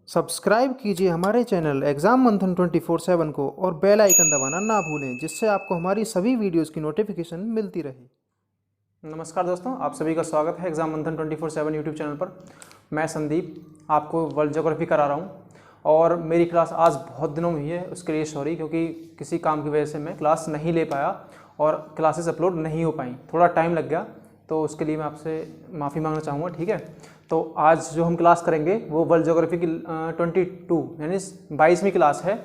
Subscribe कीजिए हमारे channel exam मंथन 24/7 को और बेल आइकन दबाना ना भूलें, जिससे आपको हमारी सभी वीडियोस की नोटिफिकेशन मिलती रहे। नमस्कार दोस्तों, आप सभी का स्वागत है एग्जाम मंथन 24/7 यूट्यूब चैनल पर। मैं संदीप आपको वर्ल्ड ज्योग्राफी करा रहा हूँ और मेरी क्लास आज बहुत दिनों में हुई है, उसके लिए सॉरी, क्योंकि किसी काम की वजह से मैं क्लास नहीं ले पाया और क्लासेस अपलोड नहीं हो पाई, थोड़ा टाइम लग गया, तो उसके लिए मैं आपसे माफ़ी मांगना चाहूँगा। ठीक है, तो आज जो हम क्लास करेंगे वो वर्ल्ड ज्योग्राफी की 22 यानी 22वीं क्लास है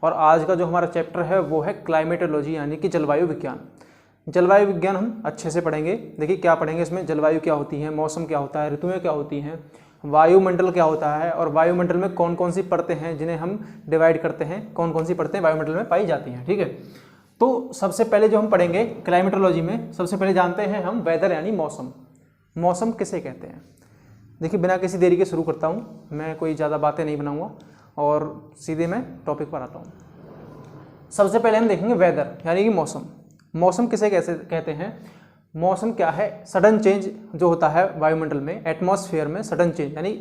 और आज का जो हमारा चैप्टर है वो है क्लाइमेटोलॉजी यानी कि जलवायु विज्ञान। जलवायु विज्ञान हम अच्छे से पढ़ेंगे। देखिए क्या पढ़ेंगे इसमें, जलवायु क्या होती है, मौसम क्या होता है, ऋतुएं क्या होती हैं, वायुमंडल क्या होता है और वायुमंडल में कौन कौन सी परतें हैं जिन्हें हम डिवाइड करते हैं, कौन कौन सी परतें वायुमंडल में पाई जाती हैं। ठीक है, तो सबसे पहले जो हम पढ़ेंगे क्लाइमेटोलॉजी में, सबसे पहले जानते हैं हम वेदर यानी मौसम। मौसम किसे कहते हैं? देखिए बिना किसी देरी के शुरू करता हूँ, मैं कोई ज़्यादा बातें नहीं बनाऊँगा और सीधे मैं टॉपिक पर आता हूँ। सबसे पहले हम देखेंगे वेदर यानी कि मौसम। मौसम किसे कैसे कहते हैं? मौसम क्या है? सडन चेंज जो होता है वायुमंडल में, एटमॉस्फेयर में सडन चेंज यानी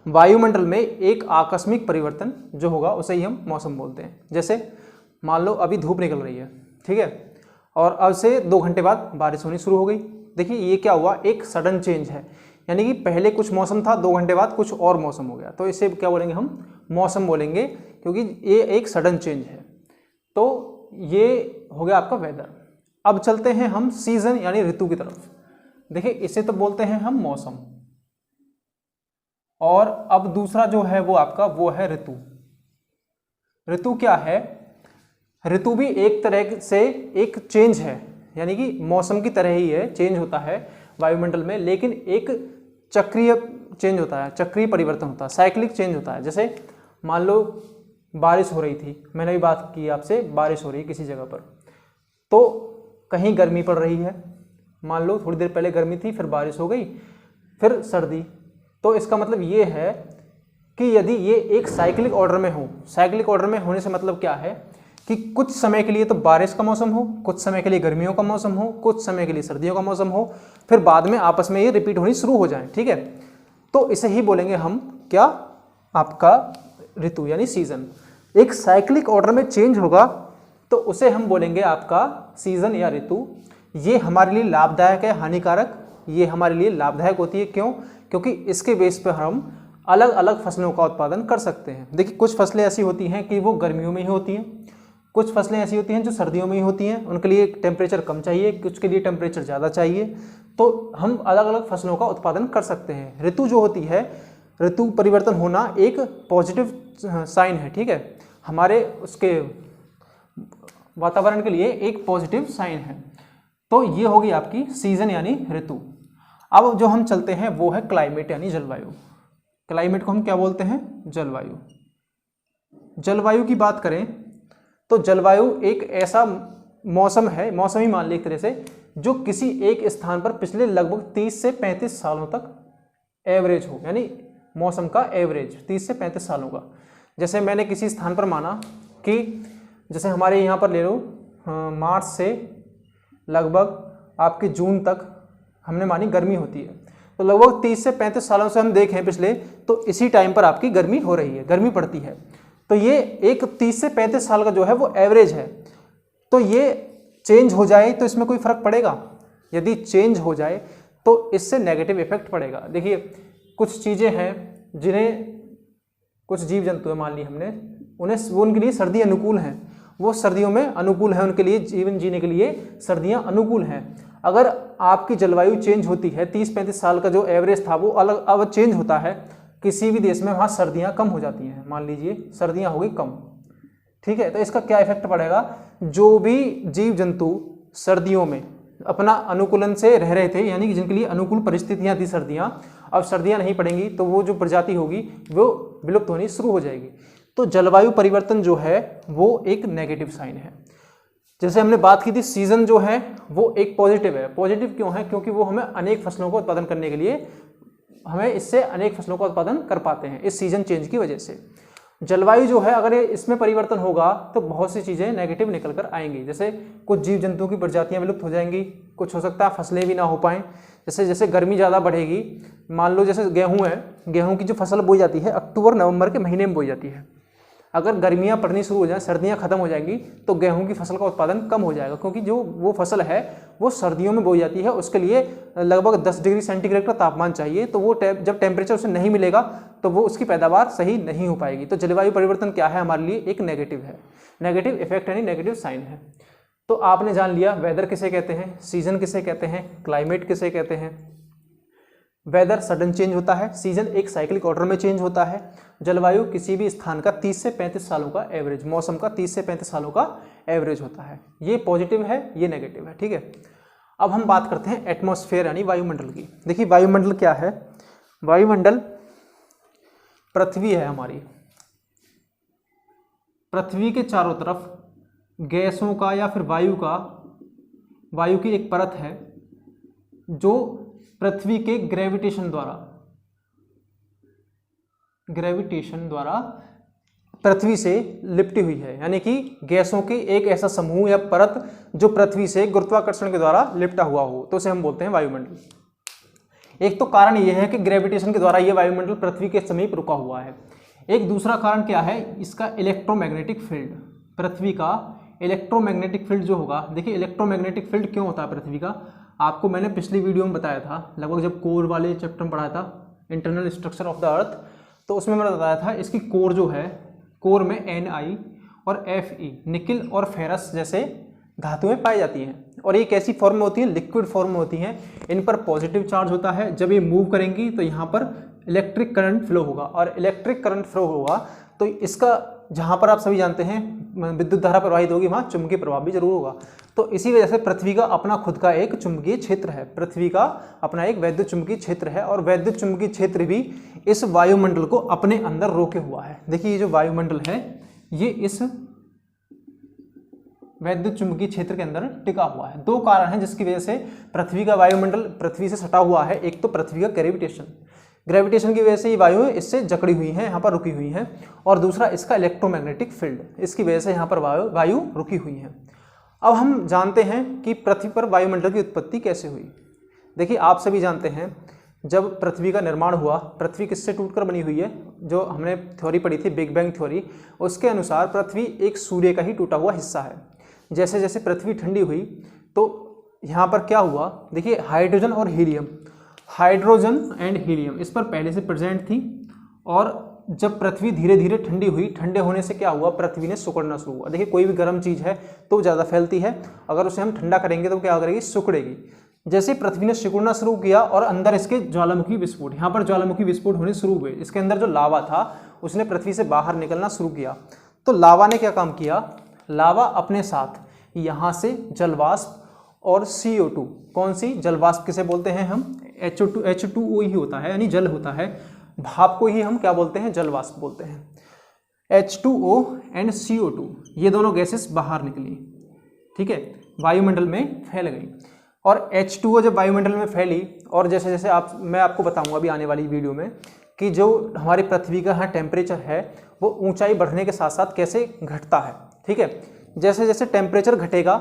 वायुमंडल में एक आकस्मिक परिवर्तन जो होगा उसे ही हम मौसम बोलते हैं। जैसे मान लो अभी धूप निकल रही है, ठीक है, और अब से 2 घंटे बाद बारिश होनी शुरू हो गई। देखिए ये क्या हुआ, एक सडन चेंज है, यानी कि पहले कुछ मौसम था, 2 घंटे बाद कुछ और मौसम हो गया, तो इसे क्या बोलेंगे हम? मौसम बोलेंगे, क्योंकि ये एक सडन चेंज है। तो ये हो गया आपका वेदर। अब चलते हैं हम सीजन यानी ऋतु की तरफ। देखिए इसे तो बोलते हैं हम मौसम, और अब दूसरा जो है वो आपका वो है ऋतु। ऋतु क्या है? ऋतु भी एक तरह से एक चेंज है, यानी कि मौसम की तरह ही है, चेंज होता है वायुमंडल में, लेकिन एक चक्रीय चेंज होता है, चक्रीय परिवर्तन होता है, साइक्लिक चेंज होता है। जैसे मान लो बारिश हो रही थी, मैंने भी बात की आपसे, बारिश हो रही है किसी जगह पर, तो कहीं गर्मी पड़ रही है, मान लो थोड़ी देर पहले गर्मी थी, फिर बारिश हो गई, फिर सर्दी। तो इसका मतलब ये है कि यदि ये एक साइक्लिक ऑर्डर में हो, साइक्लिक ऑर्डर में होने से मतलब क्या है कि कुछ समय के लिए तो बारिश का मौसम हो, कुछ समय के लिए गर्मियों का मौसम हो, कुछ समय के लिए सर्दियों का मौसम हो, फिर बाद में आपस में ये रिपीट होनी शुरू हो जाए। ठीक है, तो इसे ही बोलेंगे हम क्या? आपका ऋतु यानी सीजन। एक साइक्लिक ऑर्डर में चेंज होगा तो उसे हम बोलेंगे आपका सीजन या ऋतु। ये हमारे लिए लाभदायक है, हानिकारक? ये हमारे लिए लाभदायक होती है। क्यों? क्योंकि इसके बेस पर हम अलग अलग फसलों का उत्पादन कर सकते हैं। देखिए कुछ फसलें ऐसी होती हैं कि वो गर्मियों में ही होती हैं, कुछ फसलें ऐसी होती हैं जो सर्दियों में ही होती हैं, उनके लिए टेम्परेचर कम चाहिए, कुछ के लिए टेम्परेचर ज़्यादा चाहिए, तो हम अलग अलग फसलों का उत्पादन कर सकते हैं। ऋतु जो होती है, ऋतु परिवर्तन होना एक पॉजिटिव साइन है। ठीक है, हमारे उसके वातावरण के लिए एक पॉजिटिव साइन है। तो ये होगी आपकी सीजन यानी ऋतु। अब जो हम चलते हैं वो है क्लाइमेट यानी जलवायु। क्लाइमेट को हम क्या बोलते हैं? जलवायु। जलवायु की बात करें तो जलवायु एक ऐसा मौसम है, मौसम ही मान ली एक तरह से, जो किसी एक स्थान पर पिछले लगभग 30 से 35 सालों तक एवरेज हो, यानी मौसम का एवरेज 30 से 35 सालों का। जैसे मैंने किसी स्थान पर माना कि जैसे हमारे यहाँ पर ले लो मार्च से लगभग आपके जून तक हमने मानी गर्मी होती है, तो लगभग 30 से 35 सालों से हम देखें पिछले, तो इसी टाइम पर आपकी गर्मी हो रही है, गर्मी पड़ती है। तो ये एक 30 से 35 साल का जो है वो एवरेज है। तो ये चेंज हो जाए तो इसमें कोई फर्क पड़ेगा? यदि चेंज हो जाए तो इससे नेगेटिव इफेक्ट पड़ेगा। देखिए कुछ चीज़ें हैं जिन्हें, कुछ जीव जंतु है मान ली हमने, उन्हें वो उनके लिए सर्दी अनुकूल हैं, वो सर्दियों में अनुकूल है, उनके लिए जीवन जीने के लिए सर्दियां अनुकूल हैं। अगर आपकी जलवायु चेंज होती है, 30-35 साल का जो एवरेज था वो अलग अब चेंज होता है किसी भी देश में, वहाँ सर्दियाँ कम हो जाती हैं, मान लीजिए सर्दियाँ हो गई कम, ठीक है, तो इसका क्या इफेक्ट पड़ेगा? जो भी जीव जंतु सर्दियों में अपना अनुकूलन से रह रहे थे, यानी कि जिनके लिए अनुकूल परिस्थितियाँ थी सर्दियाँ, अब सर्दियाँ नहीं पड़ेंगी तो वो जो प्रजाति होगी वो विलुप्त होनी शुरू हो जाएगी। तो जलवायु परिवर्तन जो है वो एक नेगेटिव साइन है। जैसे हमने बात की थी सीजन जो है वो एक पॉजिटिव है। पॉजिटिव क्यों है? क्योंकि वो हमें अनेक फसलों को उत्पादन करने के लिए, हमें इससे अनेक फसलों का उत्पादन कर पाते हैं इस सीजन चेंज की वजह से। जलवायु जो है अगर इसमें परिवर्तन होगा तो बहुत सी चीज़ें नेगेटिव निकल कर आएंगी, जैसे कुछ जीव जंतुओं की प्रजातियां विलुप्त हो जाएंगी, कुछ हो सकता है फसलें भी ना हो पाएँ। जैसे जैसे गर्मी ज़्यादा बढ़ेगी, मान लो जैसे गेहूँ है, गेहूँ की जो फसल बोई जाती है अक्टूबर नवंबर के महीने में बोई जाती है। अगर गर्मियाँ पड़नी शुरू हो जाएं, सर्दियाँ खत्म हो जाएंगी तो गेहूं की फसल का उत्पादन कम हो जाएगा, क्योंकि जो वो फसल है वो सर्दियों में बोई जाती है, उसके लिए लगभग 10 डिग्री सेंटीग्रेड का तापमान चाहिए। तो वो जब टेम्परेचर उसे नहीं मिलेगा तो वो उसकी पैदावार सही नहीं हो पाएगी। तो जलवायु परिवर्तन क्या है हमारे लिए, एक नेगेटिव है, नेगेटिव इफेक्ट यानी नेगेटिव साइन है। तो आपने जान लिया वेदर किसे कहते हैं, सीजन किसे कहते हैं, क्लाइमेट किसे कहते हैं। वेदर सडन चेंज होता है, सीजन एक साइक्लिक ऑर्डर में चेंज होता है, जलवायु किसी भी स्थान का 30 से 35 सालों का एवरेज, मौसम का 30 से 35 सालों का एवरेज होता है। ये पॉजिटिव है, ये नेगेटिव है, ठीक है। अब हम बात करते हैं एटमॉस्फेयर यानी वायुमंडल की। देखिए वायुमंडल क्या है, वायुमंडल पृथ्वी है हमारी, पृथ्वी के चारों तरफ गैसों का या फिर वायु की एक परत है जो पृथ्वी के ग्रेविटेशन द्वारा पृथ्वी से लिपटी हुई है, यानी कि गैसों की एक ऐसा समूह या परत जो पृथ्वी से गुरुत्वाकर्षण के द्वारा लिपटा हुआ हो, तो उसे हम बोलते हैं वायुमंडल। एक तो कारण यह है कि ग्रेविटेशन के द्वारा यह वायुमंडल पृथ्वी के समीप रुका हुआ है। एक दूसरा कारण क्या है, इसका इलेक्ट्रोमैग्नेटिक फील्ड, पृथ्वी का इलेक्ट्रोमैग्नेटिक फील्ड जो होगा। देखिए इलेक्ट्रोमैग्नेटिक फील्ड क्यों होता है पृथ्वी का, आपको मैंने पिछली वीडियो में बताया था, लगभग जब कोर वाले चैप्टर में पढ़ाया था, इंटरनल स्ट्रक्चर ऑफ द अर्थ, तो उसमें मैंने बताया था इसकी कोर जो है, कोर में Ni और Fe निकिल और फेरस जैसे धातुएं पाई जाती हैं, और ये कैसी फॉर्म में होती हैं, लिक्विड फॉर्म में होती हैं। इन पर पॉजिटिव चार्ज होता है, जब ये मूव करेंगी तो यहाँ पर इलेक्ट्रिक करंट फ्लो होगा, और इलेक्ट्रिक करंट फ्लो होगा तो इसका, जहाँ पर आप सभी जानते हैं विद्युत धारा प्रवाहित होगी, वहाँ चुंबकीय प्रभाव भी जरूर होगा। तो इसी वजह से पृथ्वी का अपना खुद का एक चुंबकीय क्षेत्र है, पृथ्वी का अपना एक वैद्युत चुंबकीय क्षेत्र है, और वैद्युत चुंबकीय क्षेत्र भी इस वायुमंडल को अपने अंदर रोके हुआ है। देखिए ये जो वायुमंडल है ये इस वैद्युत चुंबकीय क्षेत्र के अंदर टिका हुआ है। दो कारण हैं जिसकी वजह से पृथ्वी का वायुमंडल पृथ्वी से सटा हुआ है। एक तो पृथ्वी का ग्रेविटेशन की वजह से ये वायु इससे जकड़ी हुई है, यहाँ पर रुकी हुई है, और दूसरा इसका इलेक्ट्रोमैग्नेटिक फील्ड, इसकी वजह से यहाँ पर वायु रुकी हुई है। अब हम जानते हैं कि पृथ्वी पर वायुमंडल की उत्पत्ति कैसे हुई। देखिए आप सभी जानते हैं जब पृथ्वी का निर्माण हुआ, पृथ्वी किससे टूटकर बनी हुई है, जो हमने थ्योरी पढ़ी थी बिग बैंग थ्योरी, उसके अनुसार पृथ्वी एक सूर्य का ही टूटा हुआ हिस्सा है। जैसे जैसे पृथ्वी ठंडी हुई तो यहाँ पर क्या हुआ, देखिए हाइड्रोजन और हीलियम, हाइड्रोजन एंड हीलियम इस पर पहले से प्रेजेंट थी, और जब पृथ्वी धीरे धीरे ठंडी हुई, ठंडे होने से क्या हुआ, पृथ्वी ने सिकुड़ना शुरू हुआ। देखिए कोई भी गर्म चीज़ है तो ज़्यादा फैलती है, अगर उसे हम ठंडा करेंगे तो क्या करेगी, सिकुड़ेगी। जैसे पृथ्वी ने सिकुड़ना शुरू किया और अंदर इसके ज्वालामुखी विस्फोट, यहाँ पर ज्वालामुखी विस्फोट होने शुरू हुए, इसके अंदर जो लावा था उसने पृथ्वी से बाहर निकलना शुरू किया। तो लावा ने क्या काम किया, लावा अपने साथ यहाँ से जलवाष्प और CO2, कौन सी जलवाष्प किसे बोलते हैं हम, H2O ही होता है, यानी जल होता है, भाप को ही हम क्या बोलते हैं, जलवाष्प बोलते हैं। H2O एंड CO2 ये दोनों गैसेस बाहर निकली, ठीक है, वायुमंडल में फैल गई। और H2O जब वायुमंडल में फैली, और जैसे जैसे मैं आपको बताऊंगा अभी आने वाली वीडियो में कि जो हमारी पृथ्वी का यहाँ टेम्परेचर है वो ऊंचाई बढ़ने के साथ साथ कैसे घटता है, ठीक है। जैसे जैसे टेम्परेचर घटेगा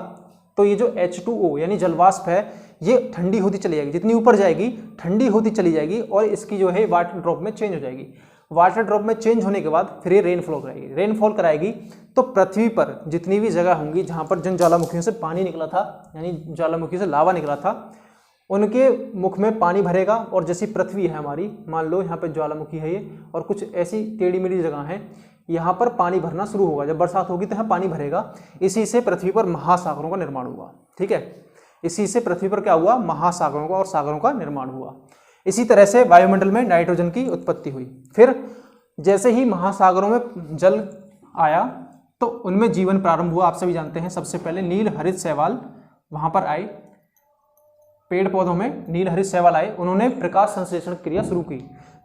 तो ये जो H2O यानी जलवाष्प है ये ठंडी होती चली जाएगी, जितनी ऊपर जाएगी ठंडी होती चली जाएगी, और इसकी जो है वाटर ड्रॉप में चेंज हो जाएगी। वाटर ड्रॉप में चेंज होने के बाद फिर ये रेनफॉल कराएगी। तो पृथ्वी पर जितनी भी जगह होंगी जहाँ पर जिन ज्वालामुखियों से पानी निकला था, यानी ज्वालामुखी से लावा निकला था, उनके मुख में पानी भरेगा। और जैसी पृथ्वी है हमारी, मान लो यहाँ पर ज्वालामुखी है ये, और कुछ ऐसी टेढ़ी मेढ़ी जगह है, यहाँ पर पानी भरना शुरू होगा। जब बरसात होगी तो यहाँ पानी भरेगा, इसी से पृथ्वी पर महासागरों का निर्माण हुआ, ठीक है। इसी से पृथ्वी पर क्या हुआ, महासागरों का और सागरों का निर्माण हुआ। इसी तरह से वायुमंडल में नाइट्रोजन की उत्पत्ति हुई। फिर जैसे ही महासागरों में जल आया तो उनमें जीवन प्रारंभ हुआ। आप सभी जानते हैं सबसे पहले नील हरित शैवाल वहाँ पर आए, पेड़ पौधों में नील हरित शैवाल आए, उन्होंने प्रकाश संश्लेषण क्रिया शुरू की।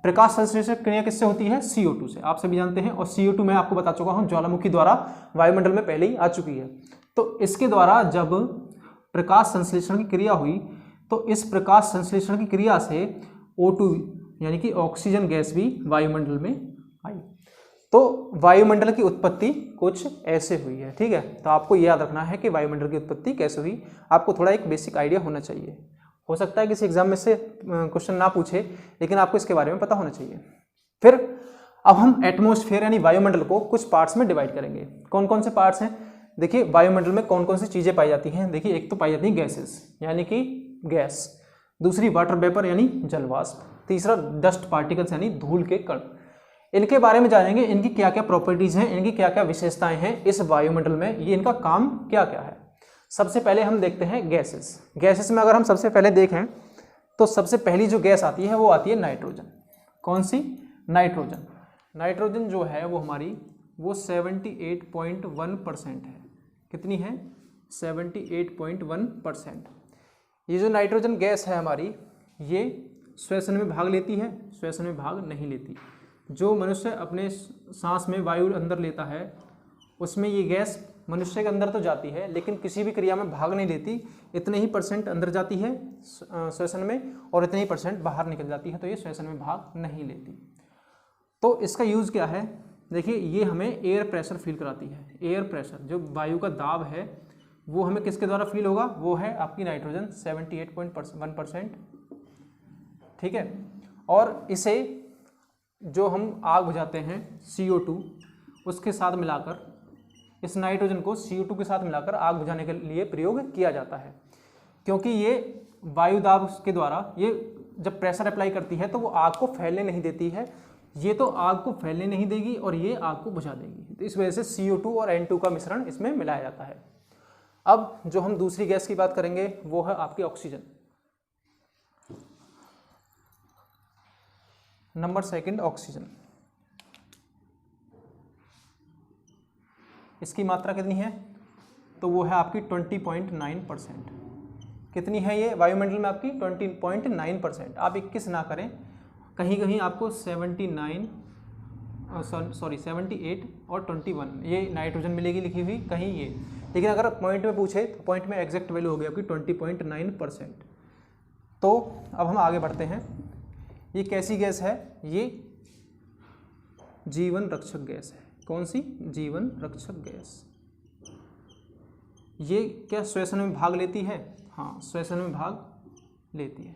प्रकाश संश्लेषण क्रिया किससे होती है, CO2 से, आप सभी जानते हैं। और CO2 मैं आपको बता चुका हूँ ज्वालामुखी द्वारा वायुमंडल में पहले ही आ चुकी है। तो इसके द्वारा जब प्रकाश संश्लेषण की क्रिया हुई तो इस प्रकाश संश्लेषण की क्रिया से O2 यानी कि ऑक्सीजन गैस भी वायुमंडल में आई। तो वायुमंडल की उत्पत्ति कुछ ऐसे हुई है, ठीक है। तो आपको याद रखना है कि वायुमंडल की उत्पत्ति कैसे हुई, आपको थोड़ा एक बेसिक आइडिया होना चाहिए। हो सकता है किसी एग्जाम में से क्वेश्चन ना पूछे, लेकिन आपको इसके बारे में पता होना चाहिए। फिर अब हम एटमॉस्फेयर यानी वायुमंडल को कुछ पार्ट्स में डिवाइड करेंगे। कौन कौन से पार्ट्स हैं? देखिए वायुमंडल में कौन कौन सी चीज़ें पाई जाती हैं। देखिए एक तो पाई जाती है गैसेस यानी कि गैस, दूसरी वाटर वेपर यानी जलवाष्प, तीसरा डस्ट पार्टिकल्स यानी धूल के कण। इनके बारे में जानेंगे, इनकी क्या क्या प्रॉपर्टीज़ हैं, इनकी क्या क्या विशेषताएं हैं इस वायुमंडल में, ये इनका काम क्या क्या है। सबसे पहले हम देखते हैं गैसेस। गैसेस में अगर हम सबसे पहले देखें तो सबसे पहली जो गैस आती है वो आती है नाइट्रोजन। कौन सी? नाइट्रोजन। नाइट्रोजन जो है वो हमारी वो 78.1% है। कितनी है? 78.1%। ये जो नाइट्रोजन गैस है हमारी, ये श्वसन में भाग लेती है? श्वसन में भाग नहीं लेती। जो मनुष्य अपने सांस में वायु अंदर लेता है उसमें ये गैस मनुष्य के अंदर तो जाती है लेकिन किसी भी क्रिया में भाग नहीं लेती। इतने ही % अंदर जाती है श्वसन में और इतने ही % बाहर निकल जाती है, तो ये श्वसन में भाग नहीं लेती। तो इसका यूज़ क्या है? देखिए ये हमें एयर प्रेशर फील कराती है। एयर प्रेशर जो वायु का दाब है वो हमें किसके द्वारा फील होगा? वो है आपकी नाइट्रोजन 78.1%, ठीक है। और इसे जो हम आग बुझाते हैं CO2 उसके साथ मिलाकर, इस नाइट्रोजन को CO2 के साथ मिलाकर आग बुझाने के लिए प्रयोग किया जाता है, क्योंकि ये वायु दाब के द्वारा ये जब प्रेशर अप्लाई करती है तो वो आग को फैलने नहीं देती है। ये तो आग को फैलने नहीं देगी और ये आग को बुझा देगी। तो इस वजह से CO2 और N2 का मिश्रण इसमें मिलाया जाता है। अब जो हम दूसरी गैस की बात करेंगे वो है आपकी ऑक्सीजन। Number 2 oxygen. इसकी मात्रा कितनी है? तो वो है आपकी 20.9%। कितनी है ये वायुमंडल में आपकी? 20.9%। आप 21 ना करें, कहीं कहीं आपको 78 और 21 ये नाइट्रोजन मिलेगी लिखी हुई कहीं ये, लेकिन अगर पॉइंट में पूछे तो पॉइंट में एग्जैक्ट वैल्यू होगी आपकी 20.9%। तो अब हम आगे बढ़ते हैं। ये कैसी गैस है? ये जीवन रक्षक गैस है। कौन सी? जीवन रक्षक गैस। ये क्या श्वसन में भाग लेती है? हाँ, श्वसन में भाग लेती है।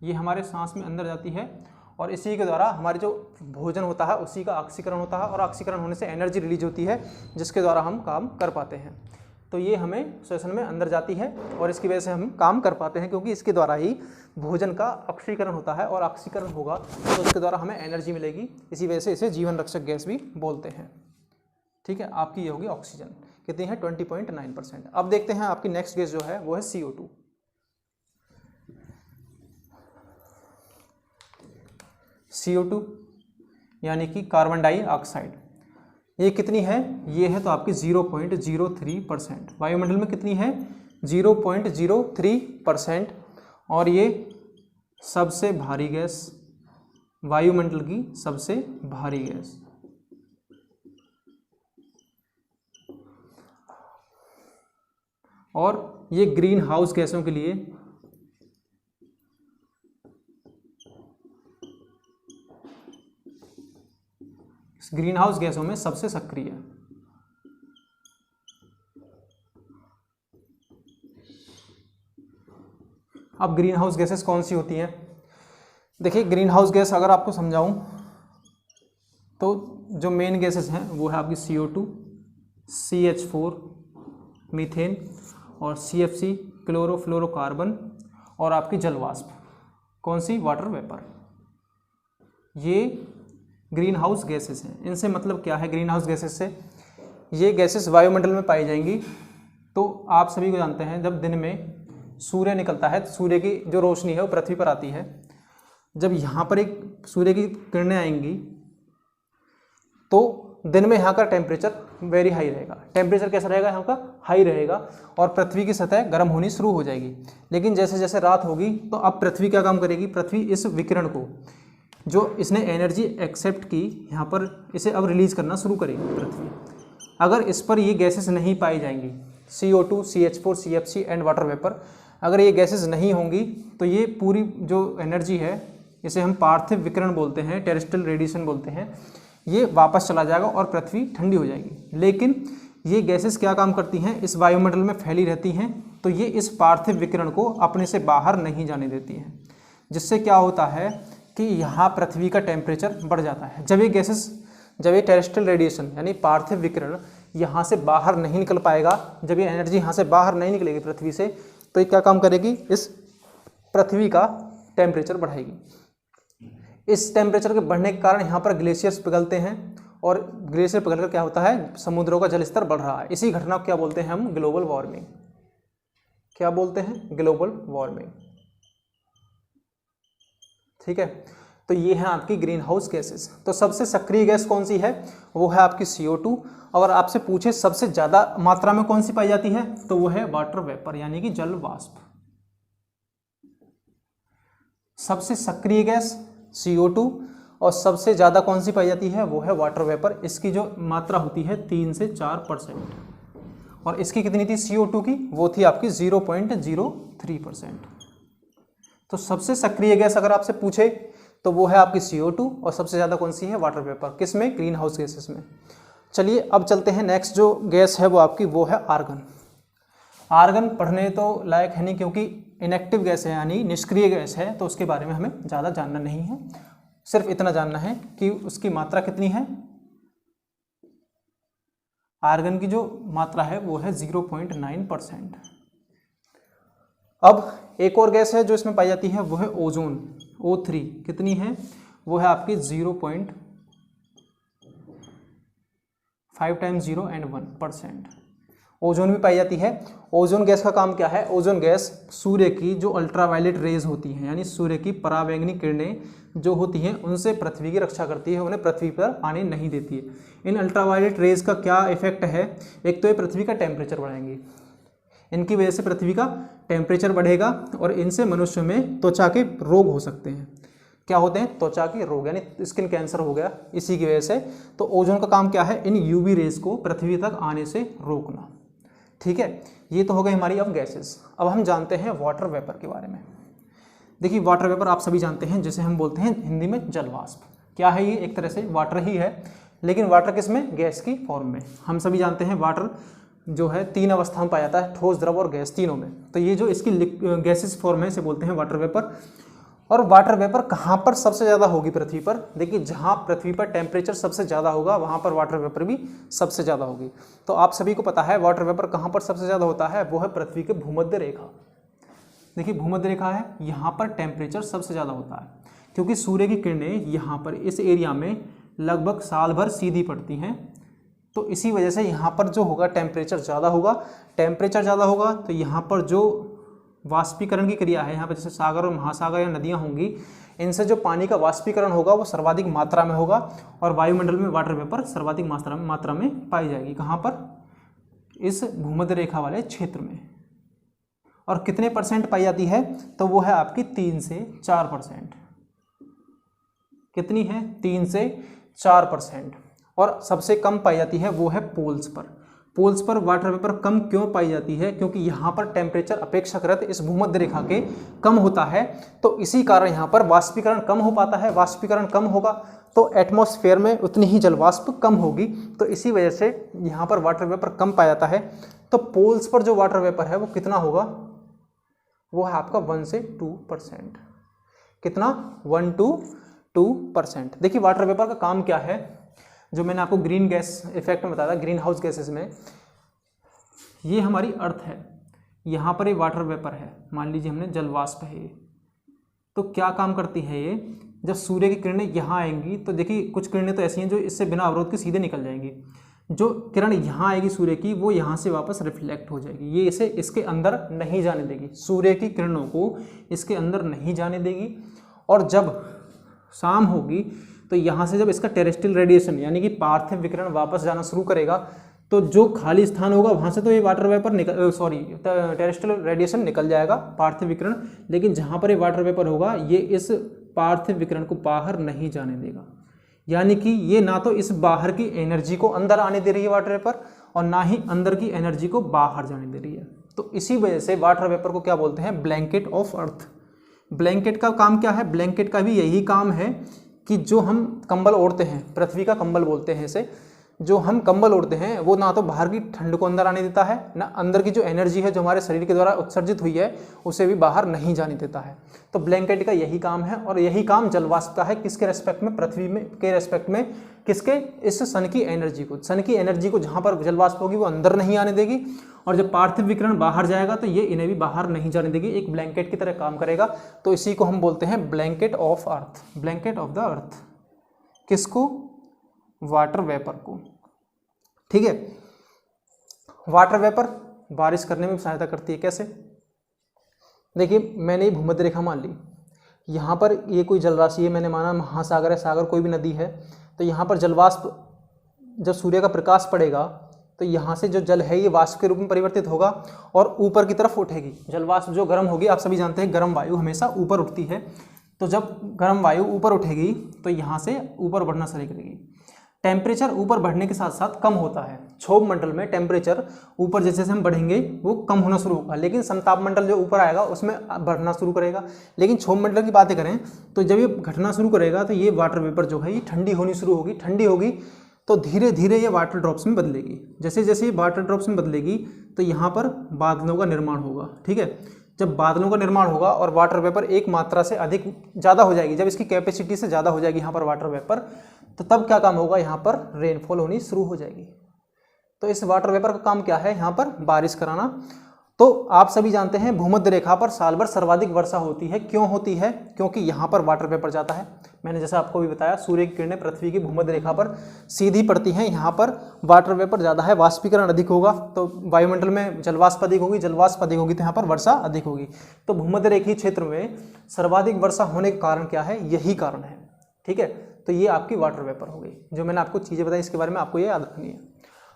ये हमारे सांस में अंदर जाती है और इसी के द्वारा हमारे जो भोजन होता है उसी का ऑक्सीकरण होता है और ऑक्सीकरण होने से एनर्जी रिलीज होती है जिसके द्वारा हम काम कर पाते हैं। तो ये हमें श्वसन में अंदर जाती है और इसकी वजह से हम काम कर पाते हैं, क्योंकि इसके द्वारा ही भोजन का ऑक्सीकरण होता है और ऑक्सीकरण होगा तो उसके द्वारा हमें एनर्जी मिलेगी। इसी वजह से इसे जीवन रक्षक गैस भी बोलते हैं, ठीक है। आपकी ये होगी ऑक्सीजन। कितनी है? 20.9%। अब देखते हैं आपकी नेक्स्ट गैस जो है वो है CO2। CO2 यानी कि कार्बन डाइऑक्साइड। ये कितनी है? ये है तो आपकी 0.03%। वायुमंडल में कितनी है? 0.03%। और ये सबसे भारी गैस, वायुमंडल की सबसे भारी गैस। और ये ग्रीन हाउस गैसों के लिए ग्रीन हाउस गैसों में सबसे सक्रिय है। अब ग्रीन हाउस गैसेस कौन सी होती हैं? देखिए ग्रीन हाउस गैस अगर आपको समझाऊं तो जो मेन गैसेस हैं वो है आपकी CO2, CH4 मीथेन और CFC क्लोरोफ्लोरोकार्बन और आपकी जलवाष्प। कौन सी? Water vapour. ये ग्रीन हाउस गैसेस हैं। इनसे मतलब क्या है ग्रीन हाउस गैसेस से? ये गैसेस वायुमंडल में पाई जाएंगी। तो आप सभी को जानते हैं जब दिन में सूर्य निकलता है तो सूर्य की जो रोशनी है वो पृथ्वी पर आती है। जब यहाँ पर एक सूर्य की किरणें आएंगी तो दिन में यहाँ का टेम्परेचर वेरी हाई रहेगा। टेम्परेचर कैसा रहेगा? यहाँ का हाई रहेगा और पृथ्वी की सतह गर्म होनी शुरू हो जाएगी। लेकिन जैसे जैसे रात होगी तो अब पृथ्वी क्या काम करेगी? पृथ्वी इस विकिरण को जो इसने एनर्जी एक्सेप्ट की यहाँ पर इसे अब रिलीज करना शुरू करेगी पृथ्वी। अगर इस पर ये गैसेस नहीं पाई जाएंगी CO2, CH4, CFC and water vapour, अगर ये गैसेस नहीं होंगी तो ये पूरी जो एनर्जी है इसे हम पार्थिव विकिरण बोलते हैं, टेरेस्ट्रियल रेडिएशन बोलते हैं। ये वापस चला जाएगा और पृथ्वी ठंडी हो जाएगी। लेकिन ये गैसेस क्या काम करती हैं, इस वायुमंडल में फैली रहती हैं, तो ये इस पार्थिव विकिरण को अपने से बाहर नहीं जाने देती हैं, जिससे क्या होता है कि यहाँ पृथ्वी का टेम्परेचर बढ़ जाता है। जब ये टेरेस्ट्रियल रेडिएशन यानी पार्थिव विकिरण यहाँ से बाहर नहीं निकल पाएगा, जब ये एनर्जी यहाँ से बाहर नहीं निकलेगी पृथ्वी से, तो ये क्या काम करेगी, इस पृथ्वी का टेम्परेचर बढ़ाएगी। इस टेम्परेचर के बढ़ने के कारण यहाँ पर ग्लेशियर्स पिघलते हैं और ग्लेशियर पिघलकर क्या होता है, समुद्रों का जल स्तर बढ़ रहा है। इसी घटना को क्या बोलते हैं हम, ग्लोबल वार्मिंग। क्या बोलते हैं, ग्लोबल वार्मिंग। ठीक है, तो ये है आपकी ग्रीन हाउस गैसेस। तो सबसे सक्रिय गैस कौन सी है, वो है आपकी CO2। अगर आपसे पूछे सबसे ज़्यादा मात्रा में कौन सी पाई जाती है, तो वो है वाटर वेपर यानी कि जल वाष्प। सबसे सक्रिय गैस CO2 और सबसे ज़्यादा कौन सी पाई जाती है, वो है वाटर वेपर। इसकी जो मात्रा होती है 3 से 4%। और इसकी कितनी थी CO2 की, वो थी आपकी 0.03%। तो सबसे सक्रिय गैस अगर आपसे पूछे तो वो है आपकी CO2 और सबसे ज़्यादा कौन सी है, वाटर वेपर। किस में, ग्रीन हाउस गैसेस में। चलिए अब चलते हैं, नेक्स्ट जो गैस है वो आपकी वो है आर्गन। आर्गन पढ़ने तो लायक है नहीं, क्योंकि इनएक्टिव गैस है यानी निष्क्रिय गैस है, तो उसके बारे में हमें ज़्यादा जानना नहीं है। सिर्फ इतना जानना है कि उसकी मात्रा कितनी है। आर्गन की जो मात्रा है वो है 0.9%। अब एक और गैस है जो इसमें पाई जाती है, वो है ओजोन, O3। कितनी है, वो है आपकी 0.5 × 0 & 1%। ओजोन भी पाई जाती है। ओजोन गैस का काम क्या है, ओजोन गैस सूर्य की जो अल्ट्रावायलेट रेज होती हैं, यानी सूर्य की पराबैंगनी किरणें जो होती हैं, उनसे पृथ्वी की रक्षा करती है, उन्हें पृथ्वी पर आने नहीं देती है। इन अल्ट्रावायलेट रेज का क्या इफेक्ट है, एक तो ये पृथ्वी का टेम्परेचर बढ़ाएंगी, इनकी वजह से पृथ्वी का टेम्परेचर बढ़ेगा और इनसे मनुष्य में त्वचा के रोग हो सकते हैं। क्या होते हैं, त्वचा के रोग, यानी स्किन कैंसर हो गया इसी की वजह से। तो ओजोन का काम क्या है, इन UV रेज को पृथ्वी तक आने से रोकना। ठीक है, ये तो हो गई हमारी अब गैसेस। अब हम जानते हैं वाटर वेपर के बारे में। देखिए वाटर वेपर आप सभी जानते हैं, जिसे हम बोलते हैं हिंदी में जल वाष्प। क्या है ये, एक तरह से वाटर ही है, लेकिन वाटर किस में, गैस की फॉर्म में। हम सभी जानते हैं वाटर जो है 3 अवस्था में पाया जाता है, ठोस, द्रव और गैस, तीनों में। तो ये जो इसकी गैसेस फॉर्म है इसे बोलते हैं वाटर वेपर। और वाटर वेपर कहाँ पर सबसे ज़्यादा होगी पृथ्वी पर, देखिए जहाँ पृथ्वी पर टेम्परेचर सबसे ज़्यादा होगा वहाँ पर वाटर वेपर भी सबसे ज़्यादा होगी। तो आप सभी को पता है वाटर वेपर कहाँ पर सबसे ज़्यादा होता है, वो है पृथ्वी के भूमध्य रेखा। देखिए भूमध्य रेखा है, यहाँ पर टेम्परेचर सबसे ज़्यादा होता है, क्योंकि सूर्य की किरणें यहाँ पर इस एरिया में लगभग साल भर सीधी पड़ती हैं। तो इसी वजह से यहाँ पर जो होगा टेम्परेचर ज़्यादा होगा। टेम्परेचर ज़्यादा होगा तो यहाँ पर जो वाष्पीकरण की क्रिया है, यहाँ पर जैसे सागर और महासागर या नदियाँ होंगी, इनसे जो पानी का वाष्पीकरण होगा वो सर्वाधिक मात्रा में होगा और वायुमंडल में वाटर वेपर सर्वाधिक मात्रा में पाई जाएगी। कहाँ पर, इस भूमध्य रेखा वाले क्षेत्र में। और कितने % पाई जाती है, तो वो है आपकी 3 से 4%। कितनी है, 3 से 4%। और सबसे कम पाई जाती है वो है पोल्स पर। पोल्स पर वाटर वेपर कम क्यों पाई जाती है, क्योंकि यहाँ पर टेम्परेचर अपेक्षाकृत इस भूमध्य रेखा के कम होता है, तो इसी कारण यहाँ पर वाष्पीकरण कम हो पाता है। वाष्पीकरण कम होगा तो एटमॉस्फेयर में उतनी ही जलवाष्प कम होगी, तो इसी वजह से यहाँ पर वाटर वेपर कम पाया जाता है। तो पोल्स पर जो वाटर वेपर है वो कितना होगा, वो है आपका 1 से 2%। कितना, 1 to 2%। देखिए वाटर वेपर का काम क्या है, जो मैंने आपको ग्रीन गैस इफेक्ट में बताया था, ग्रीन हाउस गैसेस में, ये हमारी अर्थ है, यहाँ पर ये वाटर वेपर है, मान लीजिए हमने जल वाष्प है ये। तो क्या काम करती है ये, जब सूर्य की किरणें यहाँ आएंगी तो देखिए कुछ किरणें तो ऐसी हैं जो इससे बिना अवरोध के सीधे निकल जाएंगी। जो किरण यहाँ आएगी सूर्य की, वो यहाँ से वापस रिफ्लेक्ट हो जाएगी, ये इसे इसके अंदर नहीं जाने देगी, सूर्य की किरणों को इसके अंदर नहीं जाने देगी। और जब शाम होगी तो यहाँ से जब इसका टेरेस्ट्रियल रेडिएशन यानी कि पार्थिव विकिरण वापस जाना शुरू करेगा, तो जो खाली स्थान होगा वहाँ से तो ये वाटर वेपर टेरेस्ट्रियल रेडिएशन निकल जाएगा, पार्थिव विकिरण, लेकिन जहाँ पर ये वाटर वेपर होगा ये इस पार्थिव विकिरण को बाहर नहीं जाने देगा। यानी कि ये ना तो इस बाहर की एनर्जी को अंदर आने दे रही है वाटर वेपर, और ना ही अंदर की एनर्जी को बाहर जाने दे रही है। तो इसी वजह से वाटर वेपर को क्या बोलते हैं, ब्लैंकेट ऑफ अर्थ। ब्लैंकेट का काम क्या है, ब्लैंकेट का भी यही काम है कि जो हम कंबल ओढ़ते हैं, पृथ्वी का कंबल बोलते हैं इसे, जो हम कंबल ओढ़ते हैं वो ना तो बाहर की ठंड को अंदर आने देता है, ना अंदर की जो एनर्जी है जो हमारे शरीर के द्वारा उत्सर्जित हुई है उसे भी बाहर नहीं जाने देता है। तो ब्लैंकेट का यही काम है और यही काम जलवाष्प का है। किसके रेस्पेक्ट में? पृथ्वी में के रेस्पेक्ट में। किसके? इस सन की एनर्जी को। सन की एनर्जी को जहाँ पर जलवाष्प होगी वो अंदर नहीं आने देगी, और जब पार्थिव विकिरण बाहर जाएगा तो ये इन्हें भी बाहर नहीं जाने देगी, एक ब्लैंकेट की तरह काम करेगा। तो इसी को हम बोलते हैं blanket of earth, blanket of the earth. किसको? वाटर वेपर को। ठीक है, वाटर वेपर बारिश करने में सहायता करती है। कैसे? देखिए, मैंने ये भूमध्य रेखा मान ली, यहाँ पर ये कोई जलराशि है, मैंने माना महासागर है, सागर, कोई भी नदी है, तो यहाँ पर जलवाष्प जब सूर्य का प्रकाश पड़ेगा तो यहाँ से जो जल है ये वाष्प के रूप में परिवर्तित होगा और ऊपर की तरफ उठेगी। जलवाष्प जो गर्म होगी, आप सभी जानते हैं गर्म वायु हमेशा ऊपर उठती है, तो जब गर्म वायु ऊपर उठेगी तो यहाँ से ऊपर बढ़ना शुरू करेगी। टेम्परेचर ऊपर बढ़ने के साथ साथ कम होता है। क्षोभ मंडल में टेम्परेचर ऊपर जैसे जैसे हम बढ़ेंगे वो कम होना शुरू होगा, लेकिन समताप मंडल जो ऊपर आएगा उसमें बढ़ना शुरू करेगा। लेकिन क्षोभ मंडल की बातें करें तो जब ये घटना शुरू करेगा तो ये वाटर वेपर जो है ये ठंडी होनी शुरू होगी। ठंडी होगी तो धीरे धीरे ये वाटर ड्रॉप्स में बदलेगी। जैसे जैसे ये वाटर ड्रॉप्स में बदलेगी तो यहाँ पर बादलों का निर्माण होगा। ठीक है, जब बादलों का निर्माण होगा और वाटर वेपर एक मात्रा से अधिक ज़्यादा हो जाएगी, जब इसकी कैपेसिटी से ज़्यादा हो जाएगी यहाँ पर वाटर वेपर, तो तब क्या काम होगा? यहाँ पर रेनफॉल होनी शुरू हो जाएगी। तो इस वाटर वेपर का काम क्या है? यहाँ पर बारिश कराना। तो आप सभी जानते हैं भूमध्य रेखा पर साल भर सर्वाधिक वर्षा होती है। क्यों होती है? क्योंकि यहाँ पर वाटर वेपर जाता है। मैंने जैसा आपको भी बताया, सूर्य की किरणें पृथ्वी की भूमध्य रेखा पर सीधी पड़ती हैं, यहाँ पर वाटर वेपर ज़्यादा है, वाष्पीकरण अधिक होगा तो वायुमंडल में जलवाष्प अधिक होगी, जलवाष्प अधिक होगी तो यहाँ पर वर्षा अधिक होगी। तो भूमध्य रेखीय क्षेत्र में सर्वाधिक वर्षा होने का कारण क्या है? यही कारण है। ठीक है, तो ये आपकी वाटर वेपर हो गई। जो मैंने आपको चीज़ें बताई इसके बारे में आपको ये याद रखनी है।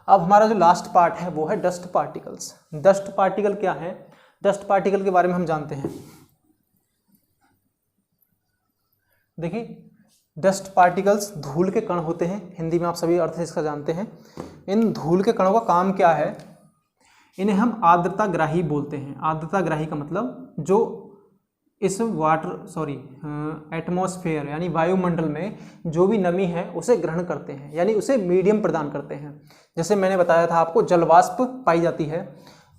अब हमारा जो लास्ट पार्ट है वो है डस्ट पार्टिकल्स। डस्ट पार्टिकल क्या है? डस्ट पार्टिकल के बारे में हम जानते हैं। देखिए, डस्ट पार्टिकल्स धूल के कण होते हैं, हिंदी में आप सभी अर्थ इसका जानते हैं। इन धूल के कणों का काम क्या है? इन्हें हम आर्द्रताग्राही बोलते हैं। आर्द्रताग्राही का मतलब जो इस एटमॉस्फेयर यानी वायुमंडल में जो भी नमी है उसे ग्रहण करते हैं, यानी उसे मीडियम प्रदान करते हैं। जैसे मैंने बताया था आपको, जलवाष्प पाई जाती है।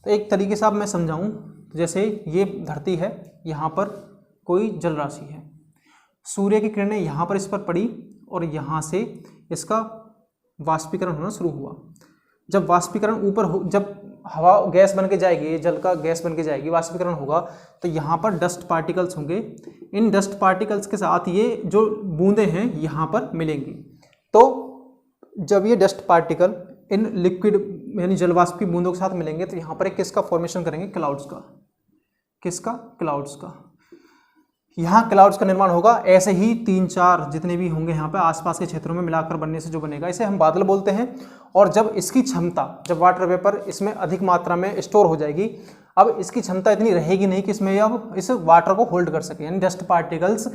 तो एक तरीके से अब मैं समझाऊं, जैसे ये धरती है, यहाँ पर कोई जल राशि है, सूर्य की किरणें यहाँ पर इस पर पड़ी और यहाँ से इसका वाष्पीकरण होना शुरू हुआ। जब वाष्पीकरण ऊपर हो, जब हवा गैस बन के जाएगी, जल का गैस बन के जाएगी, वाष्पीकरण होगा तो यहाँ पर डस्ट पार्टिकल्स होंगे। इन डस्ट पार्टिकल्स के साथ ये जो बूंदें हैं यहाँ पर मिलेंगी। तो जब ये डस्ट पार्टिकल इन लिक्विड यानी जलवाष्प की बूंदों के साथ मिलेंगे तो यहाँ पर एक किसका फॉर्मेशन करेंगे? क्लाउड्स का। किसका? क्लाउड्स का। यहाँ क्लाउड्स का निर्माण होगा। ऐसे ही 3-4 जितने भी होंगे यहाँ पे आसपास के क्षेत्रों में मिलाकर बनने से जो बनेगा इसे हम बादल बोलते हैं। और जब इसकी क्षमता, जब वाटर वेपर इसमें अधिक मात्रा में स्टोर हो जाएगी, अब इसकी क्षमता इतनी रहेगी नहीं कि इसमें अब इस वाटर को होल्ड कर सके, यानी डस्ट पार्टिकल्स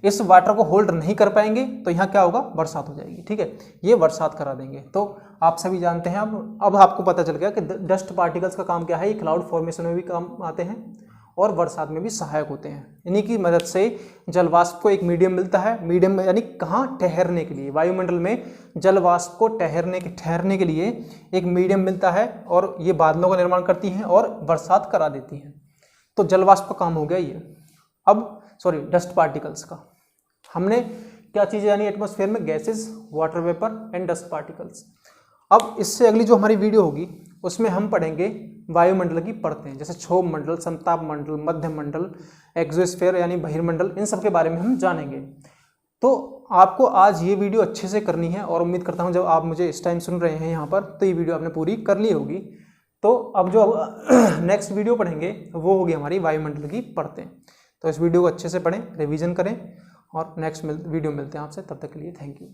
इस वाटर को होल्ड नहीं कर पाएंगे तो यहाँ क्या होगा? बरसात हो जाएगी। ठीक है, ये बरसात करा देंगे। तो आप सभी जानते हैं, अब आपको पता चल गया कि डस्ट पार्टिकल्स का काम क्या है। ये क्लाउड फॉर्मेशन में भी काम आते हैं और बरसात में भी सहायक होते हैं। इन्हीं की मदद से जलवाष्प को एक मीडियम मिलता है। मीडियम यानी कहाँ? ठहरने के लिए। वायुमंडल में जलवाष्प को ठहरने के लिए एक मीडियम मिलता है और ये बादलों का निर्माण करती हैं और बरसात करा देती हैं। तो जलवाष्प का काम हो गया ये। अब डस्ट पार्टिकल्स का हमने क्या चीज़ें जानी? एटमॉस्फेयर में gases, water vapour and dust particles. अब इससे अगली जो हमारी वीडियो होगी उसमें हम पढ़ेंगे वायुमंडल की परतें, जैसे क्षोभ मंडल, समताप मंडल, मध्य मंडल, एक्सोस्फीयर यानी बहिर्मंडल, इन सब के बारे में हम जानेंगे। तो आपको आज ये वीडियो अच्छे से करनी है और उम्मीद करता हूँ जब आप मुझे इस टाइम सुन रहे हैं यहाँ पर तो ये वीडियो आपने पूरी कर ली होगी। तो अब जो नेक्स्ट वीडियो पढ़ेंगे वो होगी हमारी वायुमंडल की परतें। तो इस वीडियो को अच्छे से पढ़ें, रिवीजन करें और नेक्स्ट वीडियो मिलते हैं आपसे। तब तक के लिए थैंक यू।